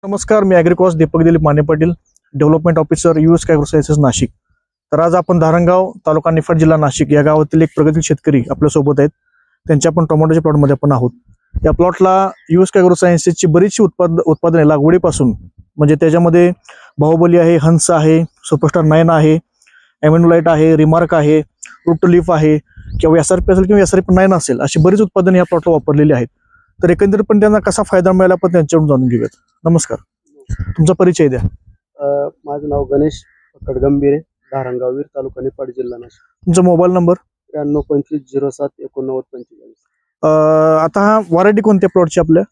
नमस्कार, मी ॲग्रिकॉस Deepak Dilip Mane Patil, development officer US agro sciences Nashik. तर आज आपण धारणगाव तालुका निफाड जिल्हा नाशिक या गावातील एक प्रगतील शेतकरी आपल्यासोबत आहेत. त्यांच्या आपण टोमॅटोच्या प्लॉटमध्ये आपण आहोत. या प्लॉटला यूएस ॲग्रो सायन्सेसची बरीचशी उत्पादने लागवडीपासून म्हणजे त्याच्यामध्ये बाहुबली आहे, हंस आहे, सुपरस्टार 9 आहे, एमिनोलाइट आहे, रिमार्क आहे, रूट लीफ आहे किंवा एसआरपी असेल किंवा एसआरपी 9 असेल, अशी बरीच उत्पादने या प्लॉटला वापरलेली आहेत. तर एकंदरीत पण त्यांना कसा फायदा मिळाला आपण त्यांच्याकडून जाणून घेऊयात. नमस्कार, तुमचा परिचय द्या. माझं नाव गणेश कडगंभीरे, धारणगाव वीर, तालुका निफाड, जिल्हा नाशिक. तुमचा मोबाईल नंबर 9325078945. आता हा व्हरायटी कोणत्या प्लॉटची आपल्या?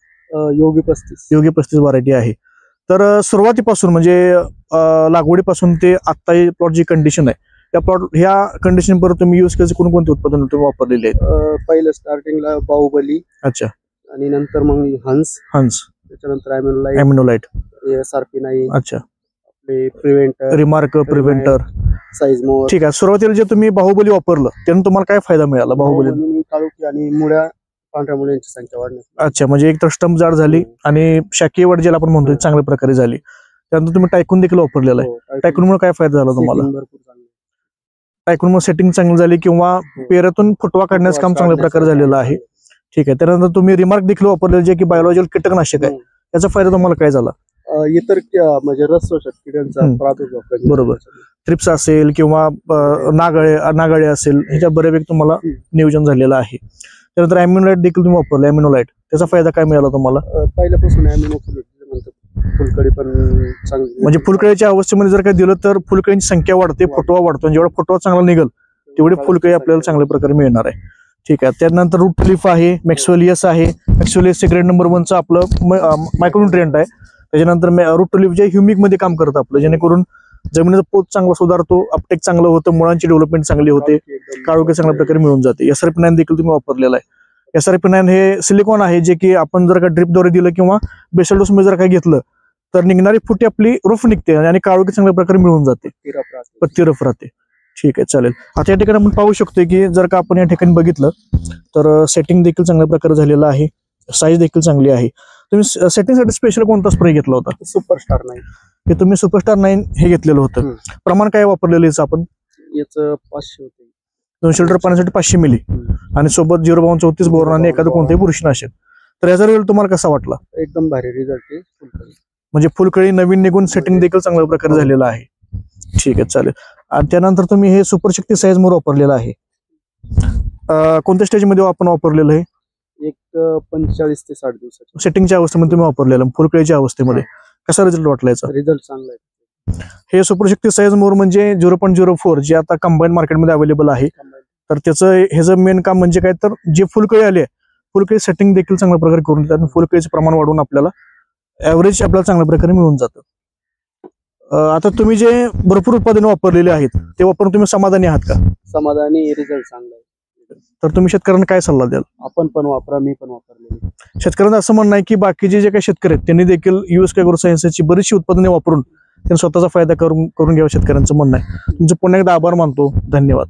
योगी 35. योगी 35 व्हरायटी आहे. तर सुरुवातीपासून म्हणजे लागवडीपासून ते आता प्लॉट जी कंडिशन आहे, त्या प्लॉट ह्या कंडिशन पर्यंत तुम्ही यूज केले कोणकोणते उत्पादन तुम्ही वापरलेले आहेत? पहिलं स्टार्टिंगला बाहुबली, अच्छा, आणि नंतर मग हंस, त्याच्यानंतर एमिनोलाइट, एसआरपी 9, अच्छा, आपले प्रिव्हेंटर, रिमार्क, प्रिव्हेंटर. साईज मोर. ठीक आहे. सुरुवातीला जे तुम्ही बाहुबली वापरलं त्यानं तुम्हाला काय फायदा मिळाला? बाहुबली काळोखी आणि मुळ्या, पांढऱ्या मुळ्यांची संख्या वाढण्यास. अच्छा, म्हणजे एक तर स्टंप जाड झाली आणि शाकीय वाढ ज्याला आपण म्हणतो चांगल्या प्रकारे झाली. त्यानंतर तुम्ही टायकून देखील वापरलेला आहे. टायकूनमुळे काय फायदा झाला तुम्हाला? टायकूनमुळे सेटिंग चांगली झाली किंवा पेरातून फुटवा काढण्याचं काम चांगल्या प्रकारे झालेलं आहे. ठीक आहे. त्यानंतर तुम्ही रिमार्क देखील वापरलेले जे की बायोलॉजिकल कीटकनाशक आहे, त्याचा फायदा तुम्हाला काय झाला? इतर म्हणजे रसशोषक किड्यांचा प्रादुर्भाव, बरोबर, ट्रिप्स असेल किंवा नागाळे असेल, ह्याच्या बऱ्यापैकी तुम्हाला नियोजन झालेलं आहे. त्यानंतर एमिनोलाइट देखील तुम्ही वापरलं. एमिनोलाइट, त्याचा फायदा काय मिळाला तुम्हाला? पहिल्यापासून फुलकळी पण चांगली, म्हणजे फुलकळीच्या अवस्थेमध्ये जर काय दिलं तर फुलकळीची संख्या वाढते, फुटवा वाढतो. जेवढा फुटवा चांगला निघेल तेवढी फुलकळी आपल्याला चांगल्या प्रकारे मिळणार आहे. ठीक आहे. त्यानंतर रूट लीफ आहे, मॅक्सवेलियस आहे. मॅक्सवेलियस ग्रेड नंबर 1चं आपलं मायक्रोन्युट्रिएंट आहे. त्याच्यानंतर रूट लीफ जे ह्युमिक मध्ये काम करतं आपलं, जेणेकरून जमिनीचा पोत चांगला सुधारतो, अपटेक चांगलं होतं, मुळांची डेव्हलपमेंट चांगली होते, काळोखी चांगल्या प्रकारे मिळून जाते. एसआरपी 9 देखील तुम्ही वापरलेला आहे. एसआरपी 9 हे सिलिकॉन आहे, जे की आपण जर का ड्रिपद्वारे दिलं किंवा बेसल डोस मध्ये जर काय घेतलं तर निघणारी फुटी आपली रोफ निघते आणि काळोखी चांगल्या प्रकारे मिळून जाते, पत्ती रफ राहते. ठीक आहे, चालेल. आता या ठिकाणी आपण पाहू शकतो की जर का आपण या ठिकाणी बघितलं तर सेटिंग देखील चांगल्या प्रकारे झालेलं आहे, साईज देखील चांगली आहे. तुम्ही सेटिंगसाठी स्पेशल कोणता स्प्रे घेतला होता? सुपरस्टार 9. हे तुम्ही सुपरस्टार 9 हे घेतलेलं होतं. प्रमाण काय वापरलेलं याचं आपण? याचं 500 होते. 200 लिटर पाण्यासाठी 500 मिली आणि सोबत 0.34 बोरॉन आणि एखादं कोणतेही बुरशीनाशक. तर याचा रिझल्ट तुम्हाला कसा वाटला? एकदम भारी रिझल्ट आहे. म्हणजे फुलकळी नवीन निघून सेटिंग देखील चांगल्या प्रकारे झालेलं आहे. ठीक आहे, चालेल. आणि त्यानंतर तुम्ही हे सुपरशक्ती साईज मोर वापरलेलं आहे. कोणत्या स्टेज मध्ये आपण वापरलेलं आहे? एक 45 ते 60 दिवसाच्या सेटिंगच्या अवस्थेमध्ये तुम्ही वापरलेलं, फुलकळीच्या अवस्थेमध्ये. कसा रिझल्ट वाटला याचा? रिझल्ट चांगला आहे. हे सुपरशक्ती साईज मोर म्हणजे 0.04 जे आता कंबाईन मार्केटमध्ये अवेलेबल आहे. तर ह्याचं मेन काम म्हणजे काय, तर जे फुलकळी आली आहे, फुलकळी सेटिंग देखील चांगल्या प्रकारे करून देतात. फुलकळीचं प्रमाण वाढवून आपल्याला ऍव्हरेज आपल्याला चांगल्या प्रकारे मिळून जातं. आता तुम्ही जे भरपूर उत्पादने वापरलेली आहेत ते वापरून तुम्ही समाधानी आहात का? समाधानी, रिझल्ट चांगला आहे. तर तुम्ही शेतकऱ्यांना काय सल्ला द्याल? आपण पण वापरा, मी पण वापरले. शेतकऱ्यांना असं म्हणणं आहे की बाकीचे जे काही शेतकरी आहेत त्यांनी देखील यूएस ॲग्रो सायन्सेसची बरीचशी उत्पादने वापरून त्यांनी स्वतःचा फायदा करून घ्यावा, शेतकऱ्यांचं म्हणणं आहे. तुमचं पुन्हा एकदा आभार मानतो. धन्यवाद.